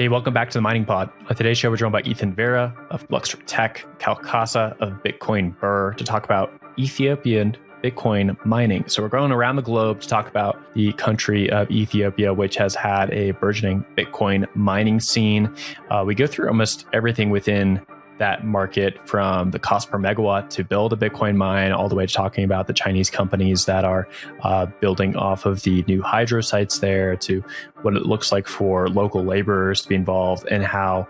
Hey, welcome back to the Mining Pod. On today's show, we're joined by Vera of Luxor Tech, Kassa of BitcoinBrr to talk about Ethiopian Bitcoin mining. So we're going around the globe to talk about the country of Ethiopia, which has had a burgeoning Bitcoin mining scene. We go through almost everything within that market, from the cost per megawatt to build a Bitcoin mine, all the way to talking about the Chinese companies that are building off of the new hydro sites there, to what it looks like for local laborers to be involved, and how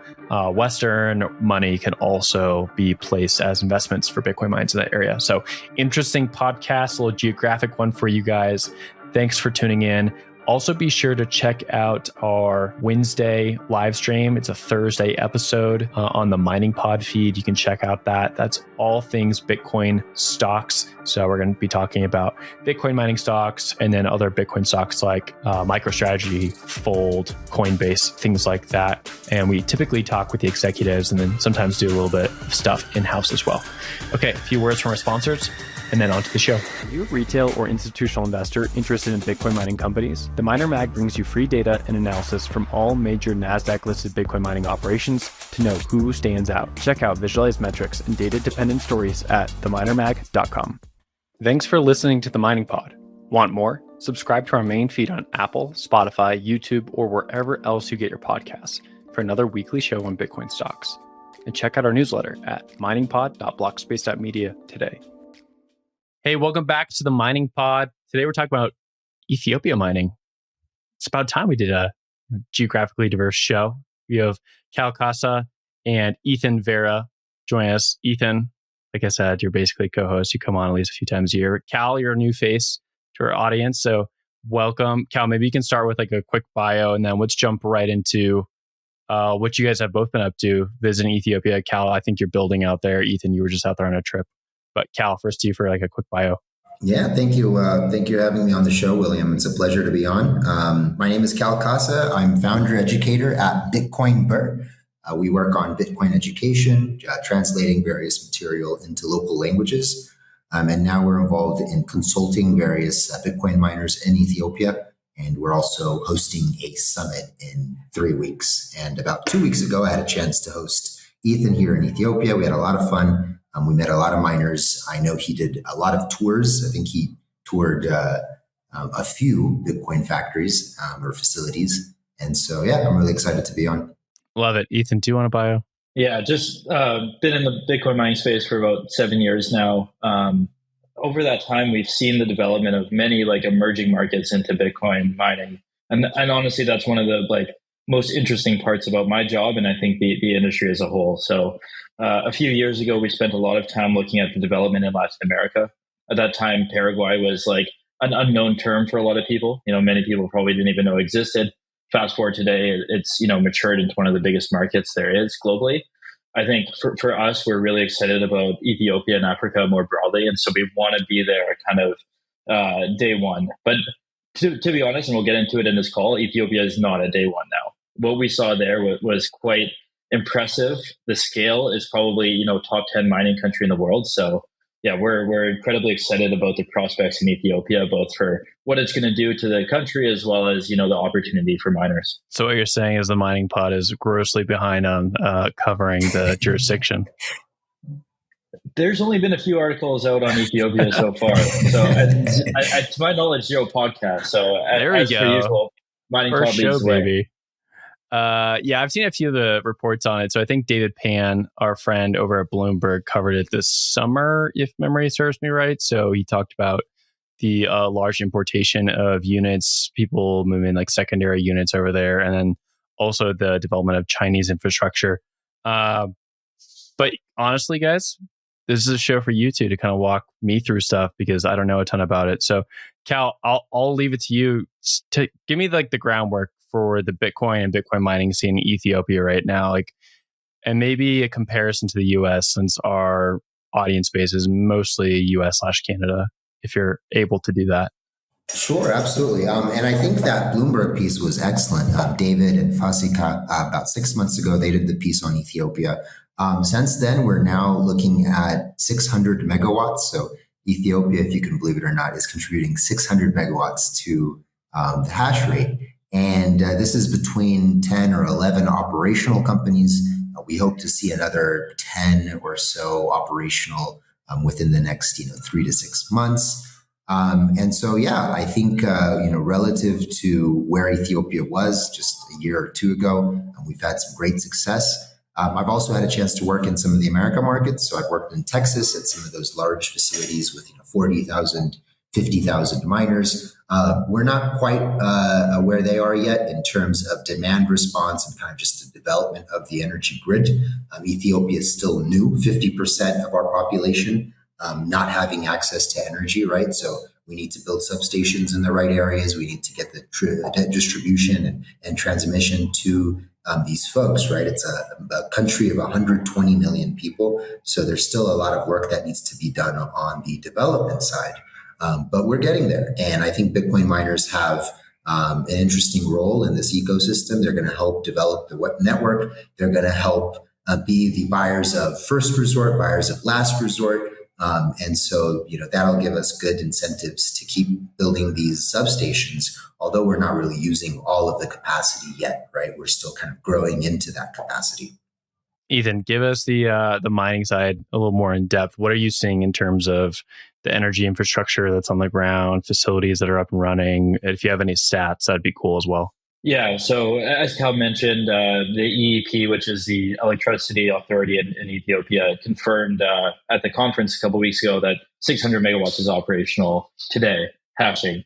Western money can also be placed as investments for Bitcoin mines in that area. So interesting podcast, a little geographic one for you guys. Thanks for tuning in. Also, be sure to check out our Wednesday live stream. It's a Thursday episode on the Mining Pod feed. You can check out that. That's all things Bitcoin stocks. So we're going to be talking about Bitcoin mining stocks and then other Bitcoin stocks like MicroStrategy, Fold, Coinbase, things like that. And we typically talk with the executives and then sometimes do a little bit of stuff in-house as well. Okay, a few words from our sponsors, and then on to the show. Are you a retail or institutional investor interested in Bitcoin mining companies? The Miner Mag brings you free data and analysis from all major NASDAQ-listed Bitcoin mining operations to know who stands out. Check out visualized metrics and data-dependent stories at theminermag.com. Thanks for listening to The Mining Pod. Want more? Subscribe to our main feed on Apple, Spotify, YouTube, or wherever else you get your podcasts for another weekly show on Bitcoin stocks. And check out our newsletter at miningpod.blockspace.media today. Hey, welcome back to the Mining Pod. Today we're talking about Ethiopia mining. It's about time we did a geographically diverse show. We have Kassa and Vera join us. Ethan, like I said, you're basically co-host. You come on at least a few times a year. Cal, you're a new face to our audience, so welcome. Cal, maybe you can start with like a quick bio, and then let's jump right into what you guys have both been up to visiting Ethiopia. Cal, I think you're building out there. Ethan, you were just out there on a trip. But Cal, first to you for like a quick bio. Yeah, thank you. Thank you for having me on the show, William. It's a pleasure to be on. My name is Kassa. I'm founder educator at BitcoinBrr. We work on Bitcoin education, translating various material into local languages. And now we're involved in consulting various Bitcoin miners in Ethiopia. And we're also hosting a summit in 3 weeks. And about 2 weeks ago, I had a chance to host Ethan here in Ethiopia. We had a lot of fun. We met a lot of miners. I know he did a lot of tours. I think he toured a few Bitcoin factories or facilities. And so, yeah, I'm really excited to be on. Love it. Ethan, do you want a bio? Yeah, just been in the Bitcoin mining space for about 7 years now. Over that time, we've seen the development of many like emerging markets into Bitcoin mining. And honestly, that's one of the most interesting parts about my job, and I think the industry as a whole. So a few years ago, we spent a lot of time looking at the development in Latin America. At that time, Paraguay was like an unknown term for a lot of people. Many people probably didn't even know existed. Fast forward today, it's matured into one of the biggest markets there is globally. I think for us, we're really excited about Ethiopia and Africa more broadly, and so we want to be there kind of day one. But to be honest, and we'll get into it in this call, Ethiopia is not a day one now. What we saw there was quite impressive. The scale is probably, top 10 mining country in the world. So yeah, we're incredibly excited about the prospects in Ethiopia, both for what it's going to do to the country as well as, the opportunity for miners. So what you're saying is the Mining Pod is grossly behind on covering the jurisdiction. There's only been a few articles out on Ethiopia so far. So to my knowledge, 0 podcasts. So there we go. Per usual, Mining First Pod show, leads the way. baby. Yeah, I've seen a few of the reports on it. So I think David Pan, our friend over at Bloomberg, covered it this summer, if memory serves me right. So he talked about the large importation of units, people moving like secondary units over there, and then also the development of Chinese infrastructure. But honestly, guys, this is a show for you two to kind of walk me through stuff because I don't know a ton about it. So Cal, I'll leave it to you to give me like the groundwork for the Bitcoin and Bitcoin mining scene in Ethiopia right now, and maybe a comparison to the US, since our audience base is mostly US/Canada, if you're able to do that. Sure, absolutely. And I think that Bloomberg piece was excellent. David and Fasika, about 6 months ago, they did the piece on Ethiopia. Since then, we're now looking at 600 megawatts. So Ethiopia, if you can believe it or not, is contributing 600 megawatts to the hash rate. And this is between 10 or 11 operational companies. We hope to see another 10 or so operational within the next 3 to 6 months. And so, I think, relative to where Ethiopia was just a year or two ago, we've had some great success. I've also had a chance to work in some of the America markets. So I've worked in Texas at some of those large facilities with 40,000, 50,000 miners. We're not quite where they are yet in terms of demand response and kind of just the development of the energy grid. Ethiopia is still new, 50% of our population not having access to energy, right? So we need to build substations in the right areas. We need to get the distribution and transmission to these folks, right? It's a country of 120 million people. So there's still a lot of work that needs to be done on the development side. But we're getting there. And I think Bitcoin miners have an interesting role in this ecosystem. They're going to help develop the network. They're going to help be the buyers of first resort, buyers of last resort. And so, that'll give us good incentives to keep building these substations, although we're not really using all of the capacity yet, right? We're still kind of growing into that capacity. Ethan, give us the mining side a little more in depth. What are you seeing in terms of the energy infrastructure that's on the ground, facilities that are up and running? If you have any stats, that'd be cool as well. Yeah, so as Cal mentioned, the EEP, which is the electricity authority in Ethiopia, confirmed at the conference a couple of weeks ago that 600 megawatts is operational today, hashing.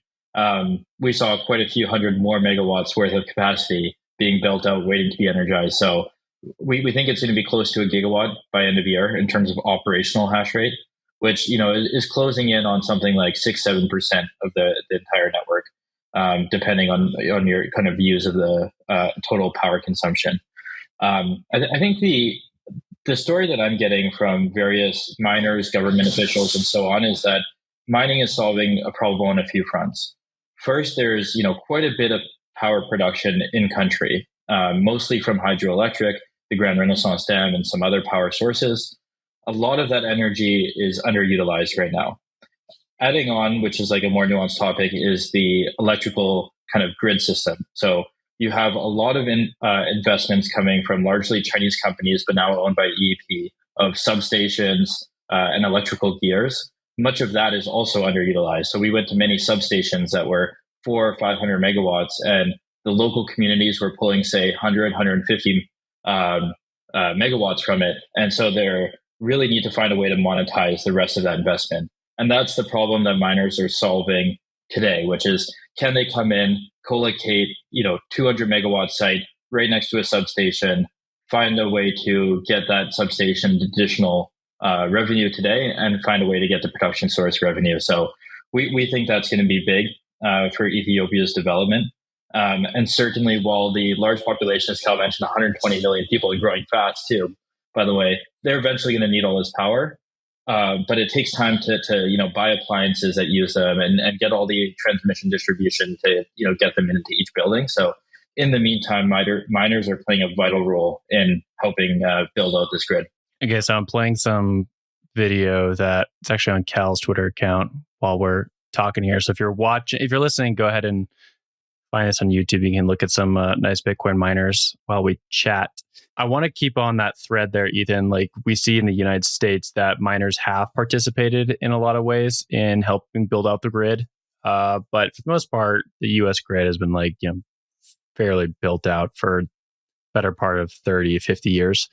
We saw quite a few hundred more megawatts worth of capacity being built out, waiting to be energized. So we think it's going to be close to a gigawatt by end of year in terms of operational hash rate, which is closing in on something like 6-7% of the entire network. Depending on your kind of views of the total power consumption. I think the story that I'm getting from various miners, government officials, and so on is that mining is solving a problem on a few fronts. First, there's quite a bit of power production in country, mostly from hydroelectric, the Grand Renaissance Dam, and some other power sources. A lot of that energy is underutilized right now. Adding on, which is like a more nuanced topic, is the electrical kind of grid system. So you have a lot of investments coming from largely Chinese companies, but now owned by EEP, of substations and electrical gears. Much of that is also underutilized. So we went to many substations that were 400 or 500 megawatts, and the local communities were pulling, say, 100, 150 megawatts from it. And so they really need to find a way to monetize the rest of that investment. And that's the problem that miners are solving today, which is, can they come in, collocate, 200 megawatt site right next to a substation, find a way to get that substation additional revenue today, and find a way to get the production source revenue. So we think that's going to be big for Ethiopia's development. And certainly, while the large population, as Cal mentioned, 120 million people, are growing fast too, by the way, they're eventually going to need all this power. But it takes time to buy appliances that use them and get all the transmission distribution to get them into each building. So in the meantime, miners are playing a vital role in helping build out this grid. Okay, so I'm playing some video that it's actually on Cal's Twitter account while we're talking here. So if you're listening, go ahead and find this on YouTube. You can look at some nice Bitcoin miners while we chat. I want to keep on that thread there, Ethan. Like we see in the United States that miners have participated in a lot of ways in helping build out the grid. But for the most part, the US grid has been fairly built out for better part of 30, 50 years.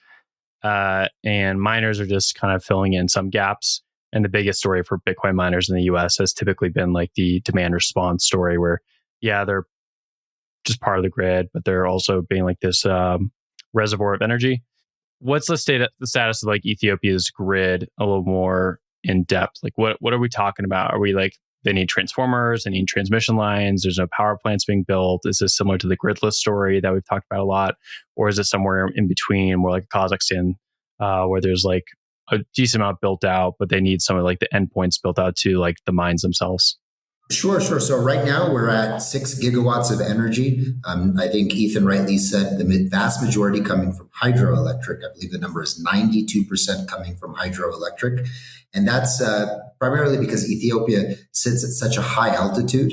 And miners are just kind of filling in some gaps. And the biggest story for Bitcoin miners in the US has typically been like the demand response story where, they're just part of the grid, but they're also being like this reservoir of energy. What's the status of like Ethiopia's grid a little more in depth? Like what are we talking about? Are we like, they need transformers, they need transmission lines, there's no power plants being built? Is this similar to the gridless story that we've talked about a lot? Or is it somewhere in between, more like Kazakhstan, where there's like a decent amount built out, but they need some of like the endpoints built out to like the mines themselves? Sure. So right now we're at 6 gigawatts of energy. I think Ethan rightly said the vast majority coming from hydroelectric. I believe the number is 92% coming from hydroelectric. And that's primarily because Ethiopia sits at such a high altitude.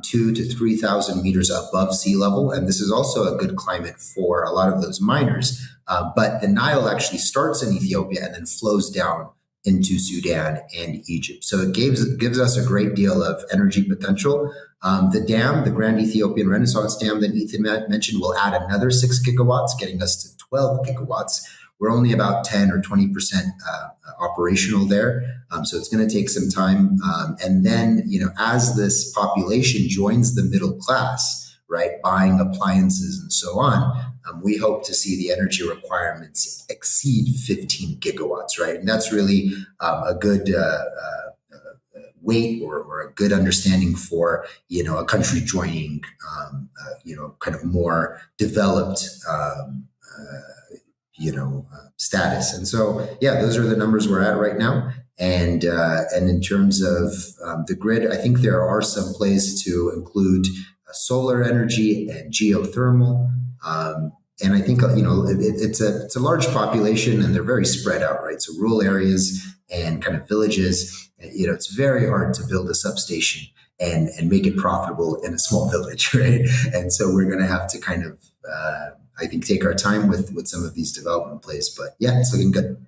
2 to 3,000 meters above sea level. And this is also a good climate for a lot of those miners. But the Nile actually starts in Ethiopia and then flows down into Sudan and Egypt. So it gives us a great deal of energy potential. The dam, the Grand Ethiopian Renaissance Dam that Ethan mentioned, will add another 6 gigawatts, getting us to 12 gigawatts. We're only about 10 or 20% operational there. So it's going to take some time. And then, as this population joins the middle class, right, buying appliances and so on, we hope to see the energy requirements exceed 15 gigawatts, right? And that's really a good weight or a good understanding for, a country joining, kind of more developed, status. And so, those are the numbers we're at right now. And in terms of the grid, I think there are some plays to include solar energy and geothermal. And I think, it's a large population and they're very spread out, right? So rural areas and kind of villages, it's very hard to build a substation and make it profitable in a small village, right? And so we're going to have to kind of, I think, take our time with some of these development plays. But it's looking good.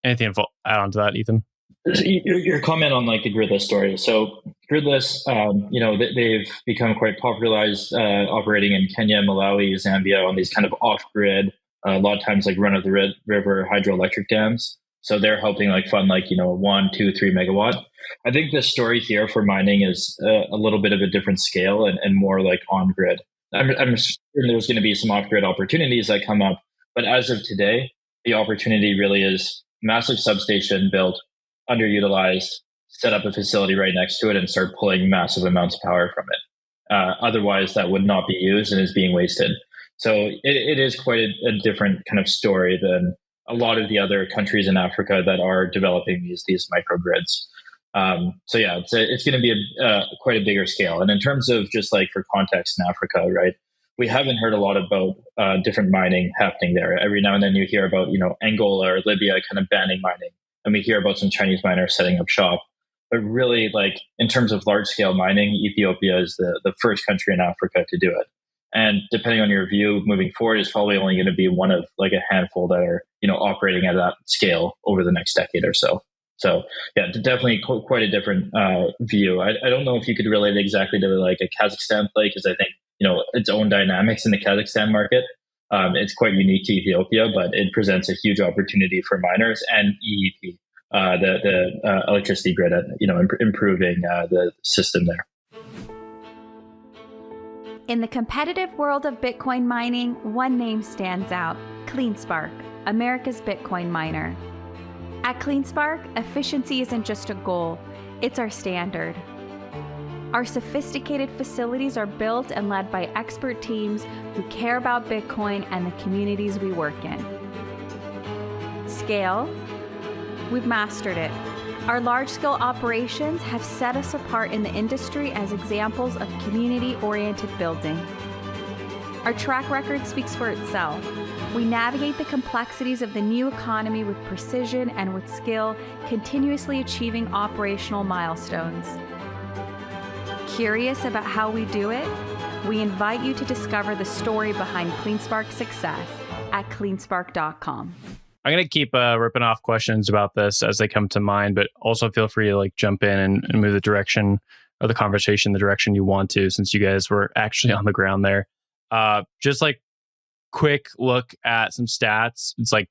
Anything to add on to that, Ethan? Your comment on like the gridless story. So gridless, they've become quite popularized, operating in Kenya, Malawi, Zambia on these kind of off-grid, a lot of times like run-of-the-river hydroelectric dams. So they're helping like fund 1, 2, 3 megawatt. I think the story here for mining is a little bit of a different scale and more like on-grid. I'm sure there's going to be some off-grid opportunities that come up, but as of today, the opportunity really is massive substation built, underutilized, set up a facility right next to it and start pulling massive amounts of power from it. Otherwise, that would not be used and is being wasted. So it is quite a different kind of story than a lot of the other countries in Africa that are developing these microgrids. It's going to be quite a bigger scale. And in terms of just like for context in Africa, right, we haven't heard a lot about different mining happening there. Every now and then you hear about, Angola or Libya kind of banning mining. And we hear about some Chinese miners setting up shop. But really, like in terms of large scale mining, Ethiopia is the first country in Africa to do it. And depending on your view moving forward, is probably only going to be one of like a handful that are, operating at that scale over the next decade or so. So definitely quite a different view. I don't know if you could relate exactly to like a Kazakhstan play, because I think, its own dynamics in the Kazakhstan market. It's quite unique to Ethiopia, but it presents a huge opportunity for miners and EEP, the electricity grid, improving the system there. In the competitive world of Bitcoin mining, one name stands out: CleanSpark, America's Bitcoin miner. At CleanSpark, efficiency isn't just a goal, it's our standard. Our sophisticated facilities are built and led by expert teams who care about Bitcoin and the communities we work in. Scale? We've mastered it. Our large-scale operations have set us apart in the industry as examples of community-oriented building. Our track record speaks for itself. We navigate the complexities of the new economy with precision and with skill, continuously achieving operational milestones. Curious about how we do it? We invite you to discover the story behind CleanSpark's success at cleanspark.com. I'm going to keep ripping off questions about this as they come to mind, but also feel free to like jump in and move the direction of the conversation the direction you want to, since you guys were actually on the ground there. Just like quick look at some stats. It's like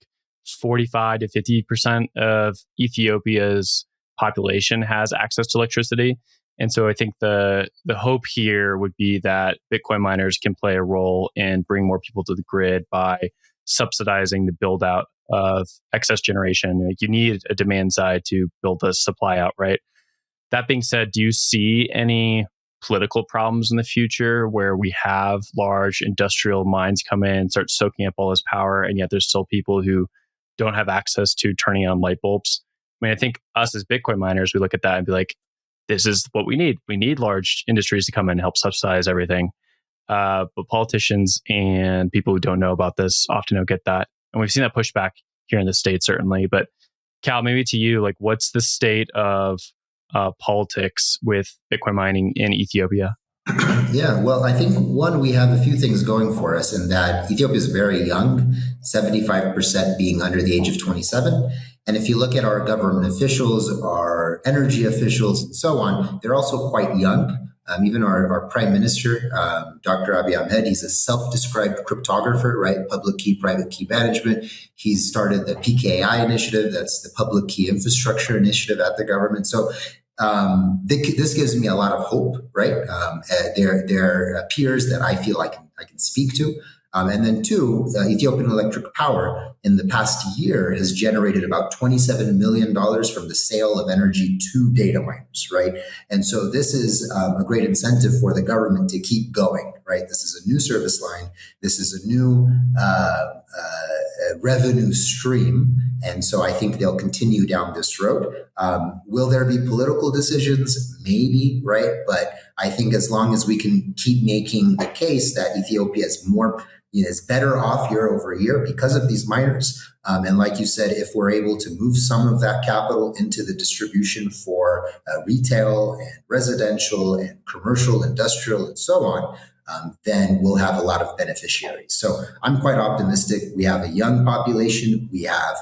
45 to 50% of Ethiopia's population has access to electricity. And so I think the hope here would be that Bitcoin miners can play a role and bring more people to the grid by subsidizing the build out of excess generation. Like, you need a demand side to build the supply out, right? That being said, do you see any political problems in the future where we have large industrial mines come in and start soaking up all this power, and yet there's still people who don't have access to turning on light bulbs? I mean, I think us as Bitcoin miners, we look at that and be like, this is what we need. We need large industries to come in and help subsidize everything. But politicians and people who don't know about this often don't get that. And we've seen that pushback here in the States, certainly. But Cal, maybe to you, like, what's the state of politics with Bitcoin mining in Ethiopia? Yeah, well, I think one, we have a few things going for us in that Ethiopia is very young, 75% being under the age of 27. And if you look at our government officials, our energy officials, and so on, they're also quite young. Even our prime minister, Dr. Abiy Ahmed, he's a self-described cryptographer, right? Public key, private key management. He's started the PKI initiative, that's the public key infrastructure initiative at the government. So this gives me a lot of hope, right? They're peers that I feel I can speak to. And then two, Ethiopian Electric Power in the past year has generated about $27 million from the sale of energy to data miners, right? And so this is a great incentive for the government to keep going, right? This is a new service line. This is a new revenue stream. And so I think they'll continue down this road. Will there be political decisions? Maybe, right? But I think as long as we can keep making the case that Ethiopia is more, is better off year over year because of these miners. And like you said, if we're able to move some of that capital into the distribution for retail and residential and commercial, industrial, and so on, then we'll have a lot of beneficiaries. So I'm quite optimistic. We have a young population. We have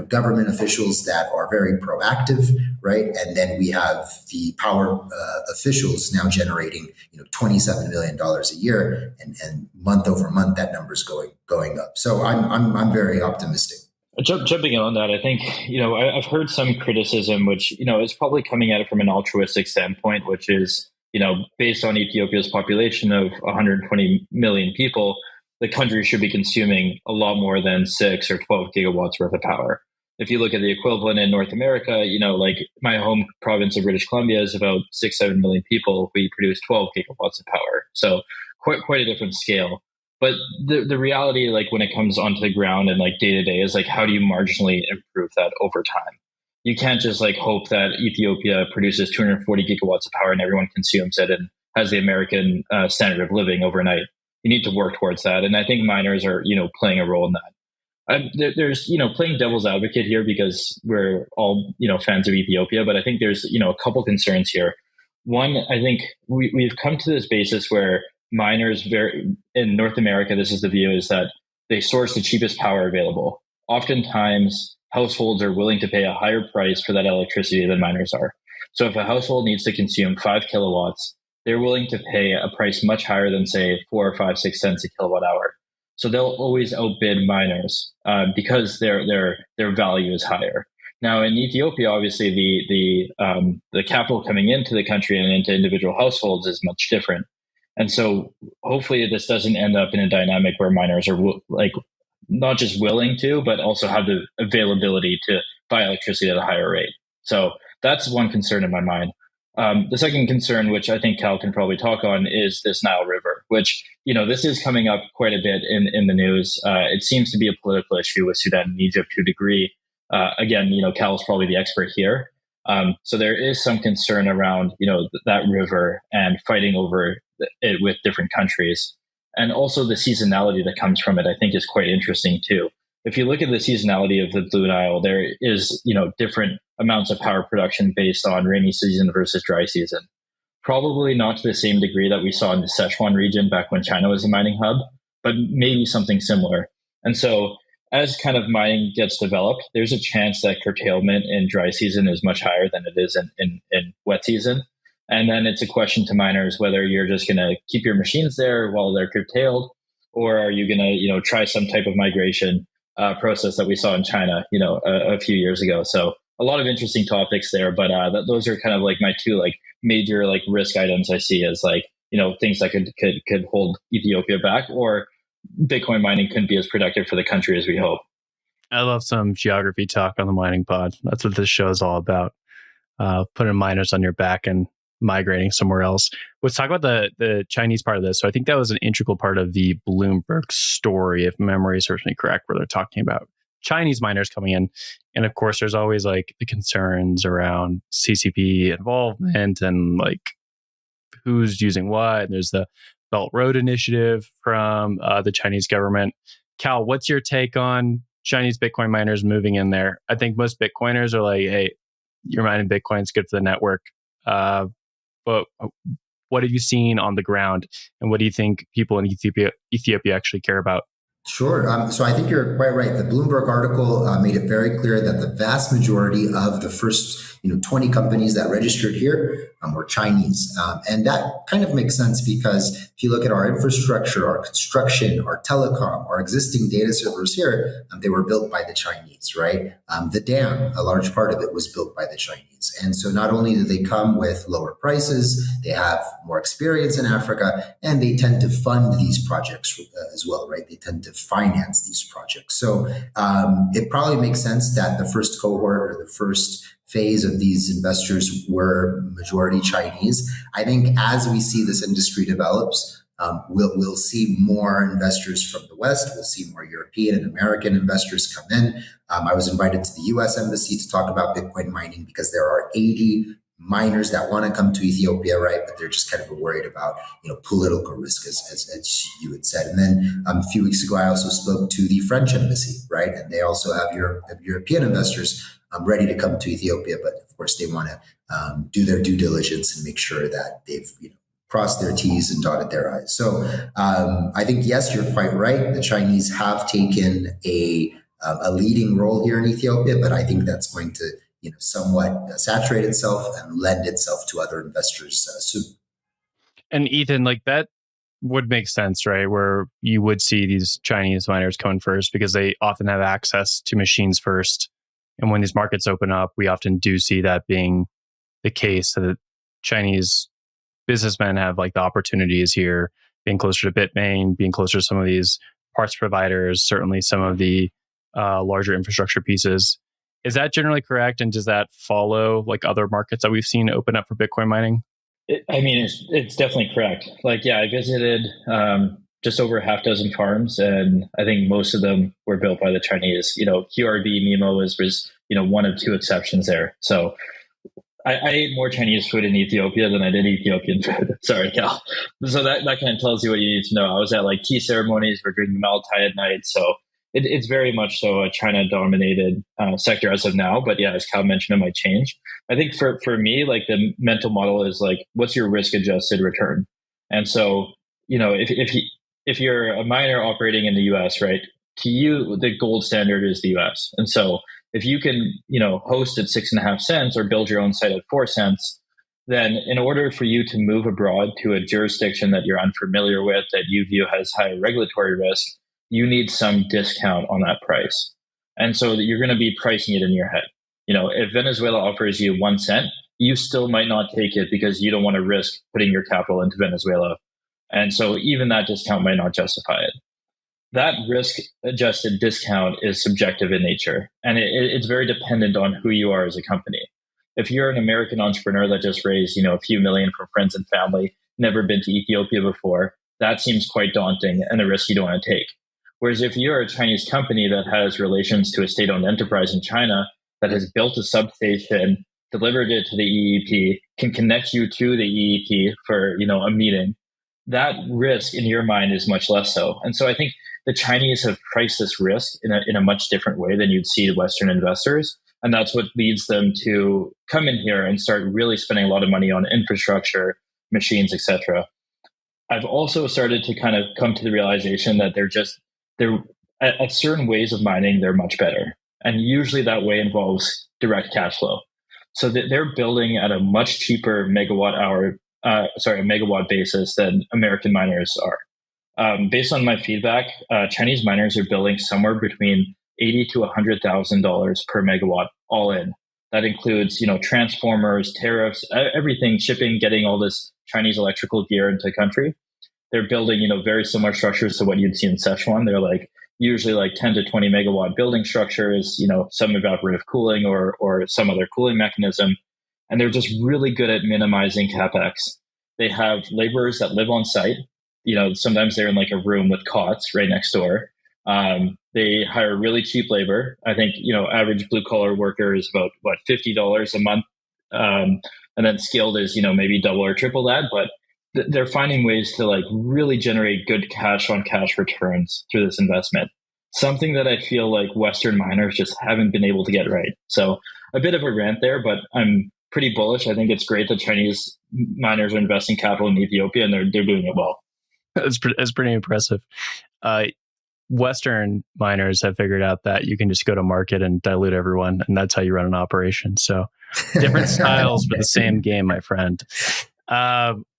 government officials that are very proactive, right? And then we have the power officials now generating, $27 million a year, and month over month that number's going up. So I'm very optimistic. Jumping on that, I think, I've heard some criticism, which, is probably coming at it from an altruistic standpoint, which is, based on Ethiopia's population of 120 million people, the country should be consuming a lot more than 6 or 12 gigawatts worth of power. If you look at the equivalent in North America, like my home province of British Columbia is about 6-7 million people. We produce 12 gigawatts of power. So quite a different scale. But the reality, like when it comes onto the ground and like day to day, is like, how do you marginally improve that over time? You can't just like hope that Ethiopia produces 240 gigawatts of power and everyone consumes it and has the American standard of living overnight. You need to work towards that. And I think miners are, playing a role in that. There's, playing devil's advocate here because we're all, fans of Ethiopia, but I think there's, a couple concerns here. One, I think we've come to this basis where miners in North America, this is the view, is that they source the cheapest power available. Oftentimes, households are willing to pay a higher price for that electricity than miners are. So if a household needs to consume 5 kilowatts, they're willing to pay a price much higher than, say, 4 or 5, 6 cents a kilowatt hour. So they'll always outbid miners because their value is higher. Now in Ethiopia, obviously the capital coming into the country and into individual households is much different. And so hopefully this doesn't end up in a dynamic where miners are like not just willing to, but also have the availability to buy electricity at a higher rate. So that's one concern in my mind. The second concern, which I think Cal can probably talk on, is this Nile River, which, this is coming up quite a bit in the news. It seems to be a political issue with Sudan and Egypt to a degree. Again, Cal is probably the expert here. So there is some concern around, that river and fighting over it with different countries. And also the seasonality that comes from it, I think is quite interesting too. If you look at the seasonality of the Blue Nile, there is, different amounts of power production based on rainy season versus dry season. Probably not to the same degree that we saw in the Sichuan region back when China was a mining hub, but maybe something similar. And so as kind of mining gets developed, there's a chance that curtailment in dry season is much higher than it is in wet season. And then it's a question to miners whether you're just going to keep your machines there while they're curtailed, or are you going to, try some type of migration process that we saw in China, a few years ago. So a lot of interesting topics there, but those are kind of like my two like major like risk items I see as like, things that could hold Ethiopia back, or Bitcoin mining couldn't be as productive for the country as we hope. I love some geography talk on the mining pod. That's what this show is all about. Putting miners on your back and migrating somewhere else. Let's talk about the Chinese part of this. So I think that was an integral part of the Bloomberg story, if memory serves me correct, where they're talking about Chinese miners coming in. And of course, there's always like the concerns around CCP involvement and like who's using what. And there's the Belt Road Initiative from the Chinese government. Cal, what's your take on Chinese Bitcoin miners moving in there? I think most Bitcoiners are like, hey, you're mining Bitcoin, it's good for the network. But what have you seen on the ground, and what do you think people in Ethiopia actually care about? Sure. So I think you're quite right. The Bloomberg article made it very clear that the vast majority of the first 20 companies that registered here were Chinese. And that kind of makes sense because if you look at our infrastructure, our construction, our telecom, our existing data servers here, they were built by the Chinese, right? The dam, a large part of it was built by the Chinese. And so not only do they come with lower prices, they have more experience in Africa, and they tend to fund these projects as well, right? They tend to finance these projects. So it probably makes sense that the first cohort or the first phase of these investors were majority Chinese. I think as we see this industry develops, we'll see more investors from the West. We'll see more European and American investors come in. I was invited to the US Embassy to talk about Bitcoin mining because there are 80 miners that want to come to Ethiopia, right? But they're just kind of worried about, political risk, as you had said. And then a few weeks ago, I also spoke to the French Embassy, right? And they also have European investors ready to come to Ethiopia. But of course, they want to do their due diligence and make sure that they've, crossed their T's and dotted their I's. So I think, yes, you're quite right. The Chinese have taken a leading role here in Ethiopia, but I think that's going to somewhat saturate itself and lend itself to other investors soon. And Ethan, like that would make sense, right? Where you would see these Chinese miners coming first because they often have access to machines first. And when these markets open up, we often do see that being the case, so that Chinese businessmen have like the opportunities here, being closer to Bitmain, being closer to some of these parts providers, certainly some of the larger infrastructure pieces. Is that generally correct? And does that follow like other markets that we've seen open up for Bitcoin mining? It's definitely correct. I visited just over half dozen farms, and I think most of them were built by the Chinese. QRB Mimo was one of two exceptions there. So I ate more Chinese food in Ethiopia than I did Ethiopian food. Sorry, Cal. So that kind of tells you what you need to know. I was at like tea ceremonies, we're drinking Maltai at night. So it's very much so a China-dominated sector as of now. But yeah, as Cal mentioned, it might change. I think for me, like the mental model is like, what's your risk-adjusted return? And so, if you're a miner operating in the US, right, to you, the gold standard is the US. And so if you can, host at 6.5 cents or build your own site at 4 cents, then in order for you to move abroad to a jurisdiction that you're unfamiliar with, that you view has high regulatory risk, you need some discount on that price. And so you're going to be pricing it in your head. If Venezuela offers you 1 cent, you still might not take it because you don't want to risk putting your capital into Venezuela. And so even that discount might not justify it. That risk-adjusted discount is subjective in nature, and it's very dependent on who you are as a company. If you're an American entrepreneur that just raised, a few million from friends and family, never been to Ethiopia before, that seems quite daunting and a risk you don't want to take. Whereas if you're a Chinese company that has relations to a state-owned enterprise in China that has built a substation, delivered it to the EEP, can connect you to the EEP for, a meeting, that risk in your mind is much less so. And so I think the Chinese have priced this risk in a much different way than you'd see Western investors. And that's what leads them to come in here and start really spending a lot of money on infrastructure, machines, etc. I've also started to kind of come to the realization that they're at certain ways of mining, they're much better. And usually that way involves direct cash flow. So they're building at a much cheaper megawatt basis than American miners are. Based on my feedback, Chinese miners are building somewhere between $80,000 to $100,000 per megawatt, all in. That includes, transformers, tariffs, everything, shipping, getting all this Chinese electrical gear into the country. They're building, very similar structures to what you'd see in Sichuan. They're usually 10 to 20 megawatt building structures, some evaporative cooling or some other cooling mechanism. And they're just really good at minimizing capex. They have laborers that live on site. Sometimes they're in a room with cots right next door. They hire really cheap labor. I think, average blue collar worker is about $50 a month. And then skilled is, maybe double or triple that, but they're finding ways to really generate good cash on cash returns through this investment. Something that I feel like Western miners just haven't been able to get right. So a bit of a rant there, but I'm pretty bullish. I think it's great that Chinese miners are investing capital in Ethiopia, and they're doing it well. That's pretty impressive. Western miners have figured out that you can just go to market and dilute everyone, and that's how you run an operation. So different styles, but the same game, my friend.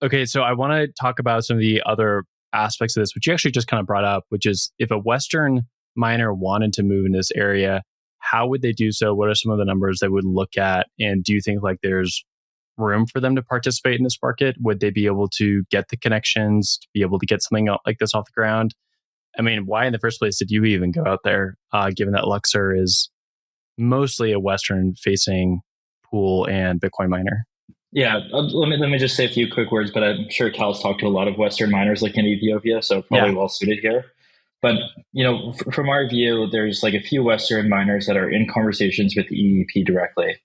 Okay, so I want to talk about some of the other aspects of this, which you actually just kind of brought up, which is if a Western miner wanted to move in this area, how would they do so? What are some of the numbers they would look at? And do you think like there's room for them to participate in this market? Would they be able to get the connections to be able to get something like this off the ground? I mean, why in the first place did you even go out there, given that Luxor is mostly a Western-facing pool and Bitcoin miner? Yeah, let me just say a few quick words, but I'm sure Cal's talked to a lot of Western miners like in Ethiopia, so probably well suited here. But, from our view, there's like a few Western miners that are in conversations with the EEP directly.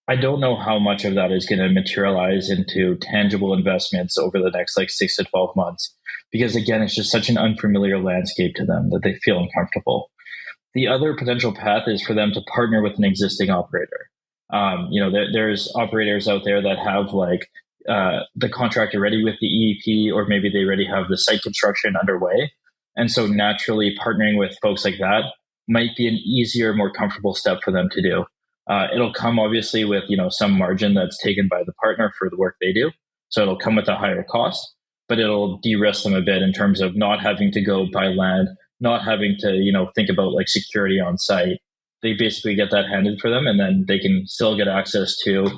I don't know how much of that is going to materialize into tangible investments over the next 6 to 12 months, because again, it's just such an unfamiliar landscape to them that they feel uncomfortable. The other potential path is for them to partner with an existing operator. There's operators out there that have the contract already with the EEP, or maybe they already have the site construction underway. And so naturally partnering with folks like that might be an easier, more comfortable step for them to do. It'll come obviously with, some margin that's taken by the partner for the work they do. So it'll come with a higher cost, but it'll de-risk them a bit in terms of not having to go buy land, not having to, think about security on site. They basically get that handed for them, and then they can still get access to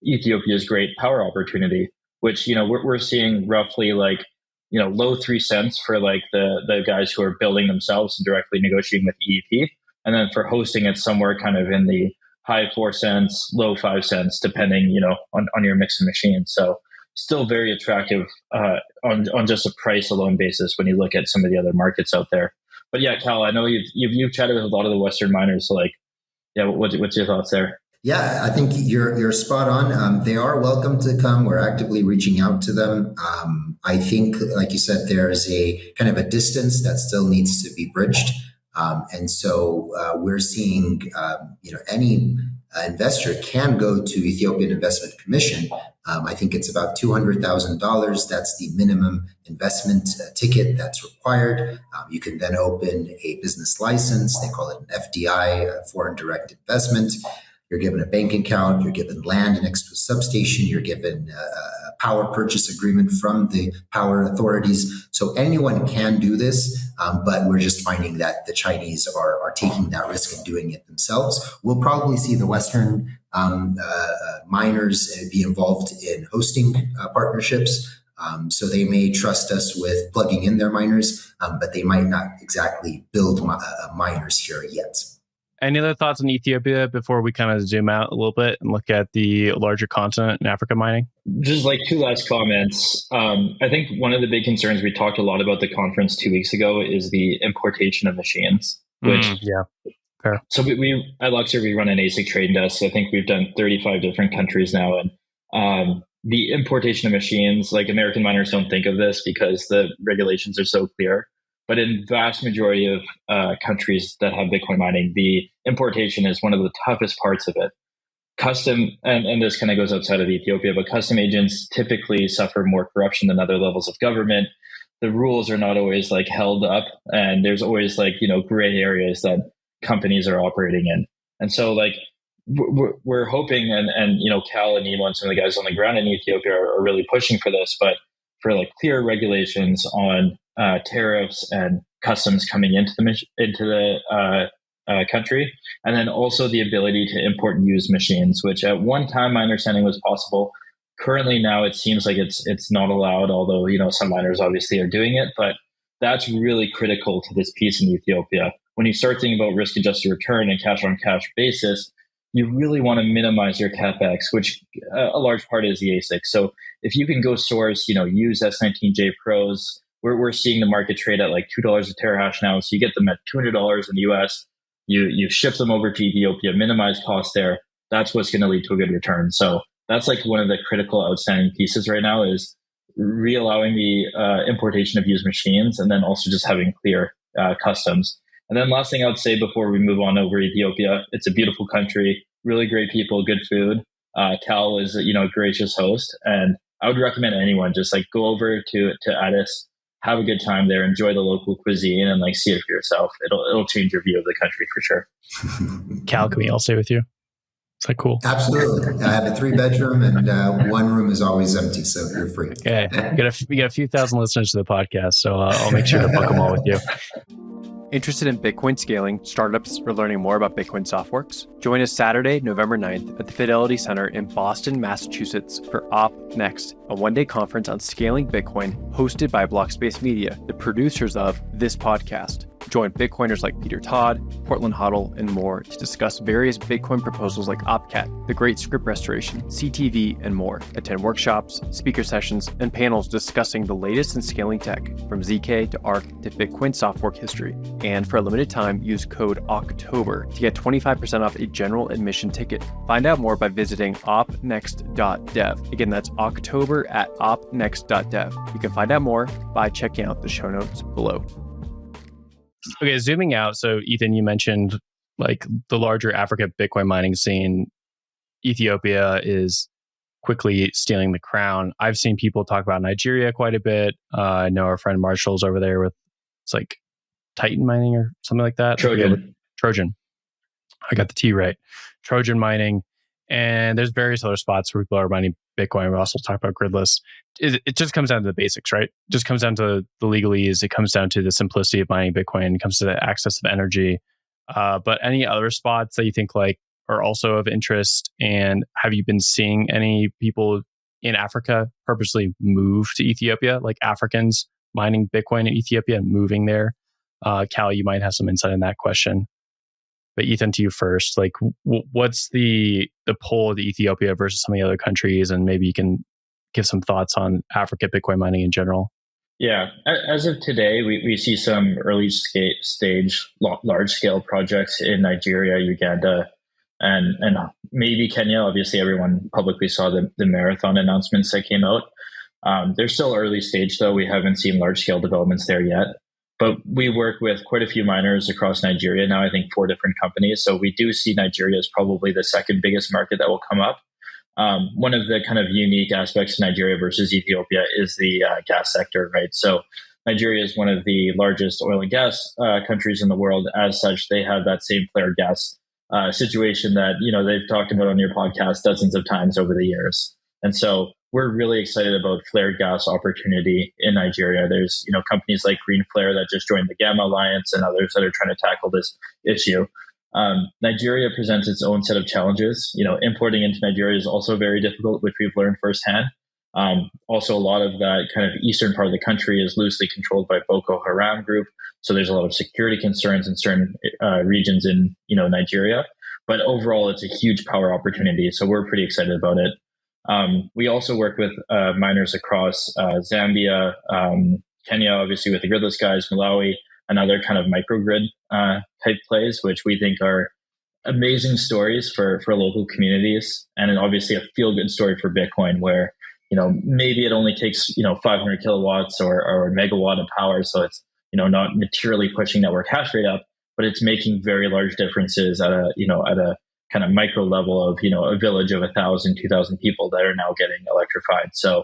Ethiopia's great power opportunity, which, we're seeing roughly low 3 cents for the guys who are building themselves and directly negotiating with EEP. And then for hosting, it's somewhere kind of in the high 4 cents, low 5 cents, depending, on your mix of machines. So still very attractive on just a price alone basis when you look at some of the other markets out there. But yeah, Cal, I know you've chatted with a lot of the Western miners. So what's your thoughts there? Yeah, I think you're spot on. They are welcome to come. We're actively reaching out to them. I think, like you said, there's a kind of a distance that still needs to be bridged. And so we're seeing, any investor can go to Ethiopian Investment Commission. I think it's about $200,000. That's the minimum investment ticket that's required. You can then open a business license. They call it an FDI, foreign direct investment. You're given a bank account. You're given land next to a substation. You're given a power purchase agreement from the power authorities. So anyone can do this, but we're just finding that the Chinese are taking that risk and doing it themselves. We'll probably see the Western miners be involved in hosting partnerships. So they may trust us with plugging in their miners, but they might not exactly build miners here yet. Any other thoughts on Ethiopia before we kind of zoom out a little bit and look at the larger continent in Africa mining? Just two last comments. I think one of the big concerns, we talked a lot about the conference 2 weeks ago, is the importation of machines. Fair. So we at Luxor, we run an ASIC trading desk. I think we've done 35 different countries now. And the importation of machines, American miners don't think of this because the regulations are so clear. But in vast majority of countries that have Bitcoin mining, the importation is one of the toughest parts of it. Custom, and this kind of goes outside of Ethiopia, but custom agents typically suffer more corruption than other levels of government. The rules are not always held up, and there's always gray areas that companies are operating in. And so we're hoping, and Cal and Nemo and some of the guys on the ground in Ethiopia are really pushing for this, but for clear regulations on tariffs and customs coming into the country, and then also the ability to import and use machines, which at one time my understanding was possible. Currently now it seems like it's not allowed, although some miners obviously are doing it. But that's really critical to this piece in Ethiopia. When you start thinking about risk adjusted return and cash on cash basis, you really want to minimize your capex, which a large part is the ASIC. So if you can go source, use S19J Pros, we're seeing the market trade at $2 a terahash now. So you get them at $200 in the US. You ship them over to Ethiopia, minimize costs there. That's what's going to lead to a good return. So that's one of the critical outstanding pieces right now, is re-allowing the importation of used machines, and then also just having clear customs. And then last thing I would say before we move on over Ethiopia, it's a beautiful country, really great people, good food. Cal was, a gracious host, and I would recommend anyone just like go over to Addis, have a good time there, enjoy the local cuisine, and like see it for yourself. It'll change your view of the country for sure. Cal, can we all stay with you? Is that cool? Absolutely. I have a 3-bedroom and one room is always empty, so you're free. Okay, we got a few thousand listeners to the podcast, so I'll make sure to book them all with you. Interested in Bitcoin scaling, startups, or learning more about Bitcoin Softworks? Join us Saturday, November 9th at the Fidelity Center in Boston, Massachusetts for Op Next, a one-day conference on scaling Bitcoin hosted by Blockspace Media, the producers of this podcast. Join Bitcoiners like Peter Todd, Portland Hodl, and more to discuss various Bitcoin proposals like OpCat, the Great Script Restoration, CTV, and more. Attend workshops, speaker sessions, and panels discussing the latest in scaling tech, from ZK to ARC to Bitcoin Softwork history. And for a limited time, use code OCTOBER to get 25% off a general admission ticket. Find out more by visiting opnext.dev. Again, that's October at opnext.dev. You can find out more by checking out the show notes below. Okay, zooming out. So Ethan, you mentioned like the larger Africa Bitcoin mining scene. Ethiopia is quickly stealing the crown. I've seen people talk about Nigeria quite a bit. I know our friend Marshall's over there with, it's like Titan mining or something like that. Trojan. I got the T right. Trojan mining. And there's various other spots where people are mining Bitcoin. We also talk about gridless. It just comes down to the basics, right? It just comes down to the legalese. It comes down to the simplicity of mining Bitcoin. It comes to the access of energy. But any other spots that you think like are also of interest? And have you been seeing any people in Africa purposely move to Ethiopia, like Africans mining Bitcoin in Ethiopia and moving there? Cal, you might have some insight in that question. But Ethan, to you first, like what's the pull of Ethiopia versus some of the other countries? And maybe you can give some thoughts on Africa Bitcoin mining in general. Yeah, as of today, we see some early stage, large scale projects in Nigeria, Uganda, and maybe Kenya. Obviously, everyone publicly saw the marathon announcements that came out. They're still early stage, though. We haven't seen large scale developments there yet. But we work with quite a few miners across Nigeria now, I think 4 different companies. So we do see Nigeria as probably the second biggest market that will come up. One of the kind of unique aspects of Nigeria versus Ethiopia is the gas sector, right? So Nigeria is one of the largest oil and gas countries in the world. As such, they have that same flared gas situation that, they've talked about on your podcast dozens of times over the years. And so we're really excited about flared gas opportunity in Nigeria. There's, companies like Green Flare that just joined the Gamma Alliance and others that are trying to tackle this issue. Nigeria presents its own set of challenges. Importing into Nigeria is also very difficult, which we've learned firsthand. Also, a lot of that kind of eastern part of the country is loosely controlled by Boko Haram group. So there's a lot of security concerns in certain regions in, Nigeria. But overall, it's a huge power opportunity. So we're pretty excited about it. We also work with miners across Zambia, Kenya, obviously with the gridless guys, Malawi, and other kind of microgrid type plays, which we think are amazing stories for local communities. And then obviously a feel-good story for Bitcoin where, maybe it only takes, 500 kilowatts or a megawatt of power. So it's, not materially pushing network hash rate up, but it's making very large differences at a kind of micro level of, a village of 1,000, 2,000 people that are now getting electrified. So,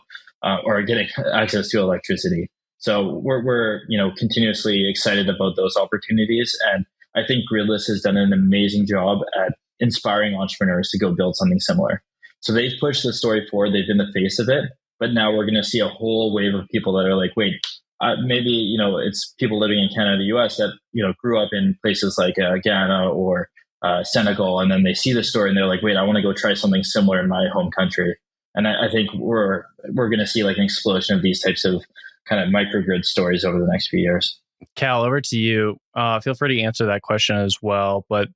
or getting access to electricity. So we're continuously excited about those opportunities. And I think Gridless has done an amazing job at inspiring entrepreneurs to go build something similar. So they've pushed the story forward. They've been the face of it. But now we're going to see a whole wave of people that are like, wait, maybe, it's people living in Canada, the US that, grew up in places like Ghana or Senegal. And then they see the story and they're like, wait, I want to go try something similar in my home country. And I think we're going to see like an explosion of these types of kind of microgrid stories over the next few years. Cal, over to you. Feel free to answer that question as well. But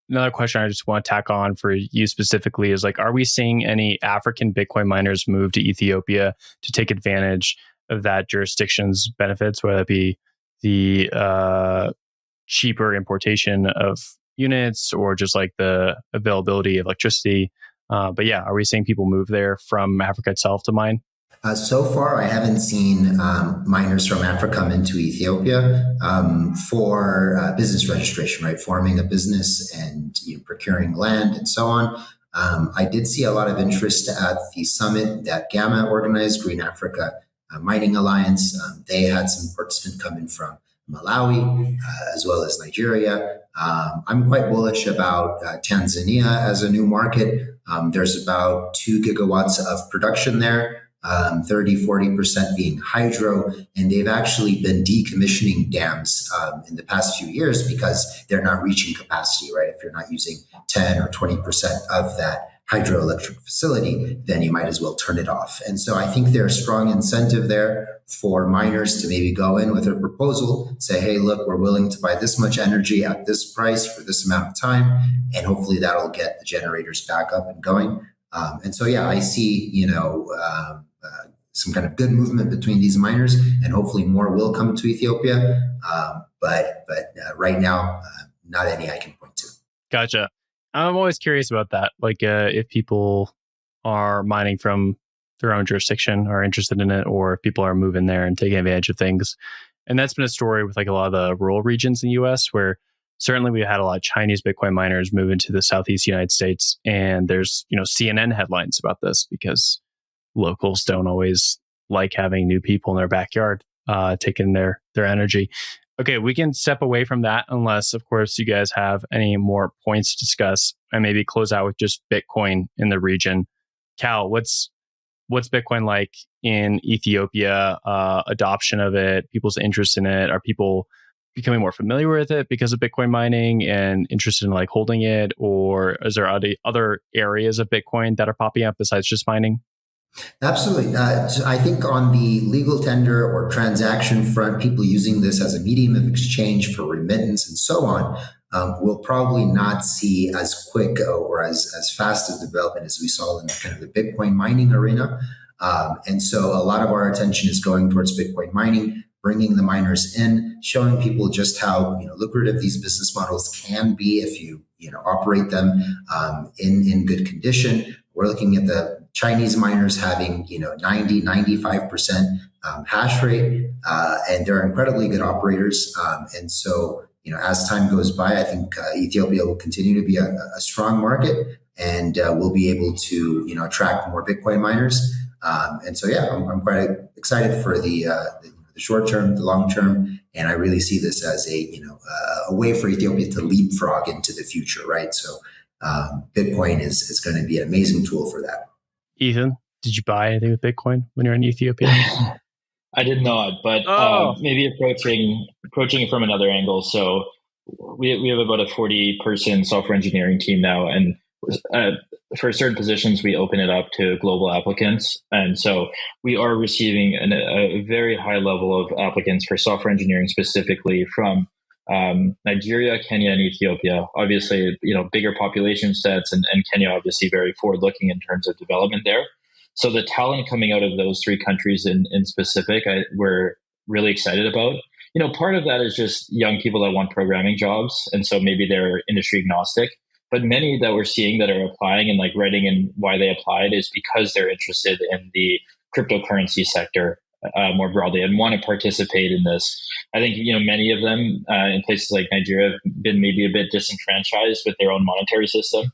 another question I just want to tack on for you specifically is like, are we seeing any African Bitcoin miners move to Ethiopia to take advantage of that jurisdiction's benefits, whether it be the cheaper importation of units or just like the availability of electricity? But yeah, are we seeing people move there from Africa itself to mine? So far, I haven't seen miners from Africa come into Ethiopia for business registration, right? Forming a business and procuring land and so on. I did see a lot of interest at the summit that Gamma organized, Green Africa Mining Alliance. They had some participants coming from Malawi, as well as Nigeria. I'm quite bullish about Tanzania as a new market. There's about 2 gigawatts of production there. 30-40% being hydro, and they've actually been decommissioning dams in the past few years because they're not reaching capacity, right? If you're not using 10 or 20% of that hydroelectric facility, then you might as well turn it off. And so I think there's strong incentive there for miners to maybe go in with a proposal, say, hey, look, we're willing to buy this much energy at this price for this amount of time, and hopefully that'll get the generators back up and going. And so, yeah, I see, some kind of good movement between these miners, and hopefully more will come to Ethiopia. But right now, not any I can point to. Gotcha. I'm always curious about that. Like if people are mining from their own jurisdiction, are interested in it, or if people are moving there and taking advantage of things. And that's been a story with like a lot of the rural regions in the US, where certainly we had a lot of Chinese Bitcoin miners move into the Southeast United States. And there's, CNN headlines about this because locals don't always like having new people in their backyard taking their energy. Okay, we can step away from that unless, of course, you guys have any more points to discuss, and maybe close out with just Bitcoin in the region. Cal, what's Bitcoin like in Ethiopia? Adoption of it, people's interest in it. Are people becoming more familiar with it because of Bitcoin mining and interested in like holding it? Or is there other areas of Bitcoin that are popping up besides just mining? Absolutely. So I think on the legal tender or transaction front, people using this as a medium of exchange for remittance and so on, will probably not see as quick or as fast a development as we saw in kind of the Bitcoin mining arena. And so a lot of our attention is going towards Bitcoin mining, bringing the miners in, showing people just how lucrative these business models can be if you operate them in good condition. We're looking at the Chinese miners having 90-95% hash rate, and they're incredibly good operators. And so as time goes by, I think Ethiopia will continue to be a strong market, and we'll be able to attract more Bitcoin miners. And so yeah, I'm quite excited for the short term, the long term, and I really see this as a way for Ethiopia to leapfrog into the future, right? So Bitcoin is going to be an amazing tool for that. Ethan, did you buy anything with Bitcoin when you're in Ethiopia? I did not, but maybe approaching it from another angle. So we have about a 40-person software engineering team now, and for certain positions, we open it up to global applicants. And so we are receiving a very high level of applicants for software engineering, specifically from Nigeria, Kenya, and Ethiopia. Obviously, bigger population sets, and Kenya obviously very forward-looking in terms of development there. So the talent coming out of those three countries in specific, we're really excited about. Part of that is just young people that want programming jobs, and so maybe they're industry agnostic. But many that we're seeing that are applying and like writing in why they applied is because they're interested in the cryptocurrency sector more broadly and want to participate in this. I think, many of them in places like Nigeria have been maybe a bit disenfranchised with their own monetary system.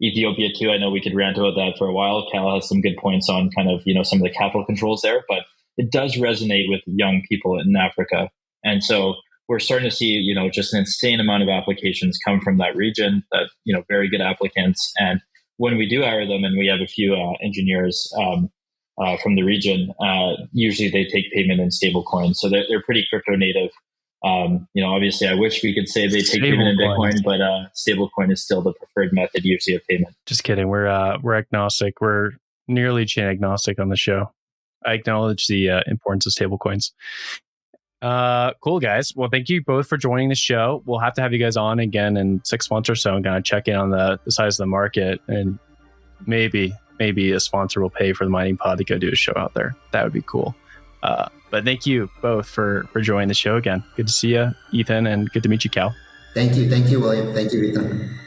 Ethiopia too, I know we could rant about that for a while. Cal has some good points on kind of, some of the capital controls there, but it does resonate with young people in Africa. And so we're starting to see, just an insane amount of applications come from that region, that, very good applicants. And when we do hire them, and we have a few engineers from the region, usually they take payment in stable coins. So they're pretty crypto native. Obviously I wish we could say they take payment in Bitcoin, but stable coin is still the preferred method usually of payment. Just kidding. We're agnostic. We're nearly chain agnostic on the show. I acknowledge the importance of stable coins. Cool, guys. Well, thank you both for joining the show. We'll have to have you guys on again in 6 months or so and kind of check in on the size of the market, and maybe a sponsor will pay for the mining pod to go do a show out there. That would be cool. But thank you both for joining the show again. Good to see you, Ethan, and good to meet you, Cal. Thank you, William. Thank you, Ethan.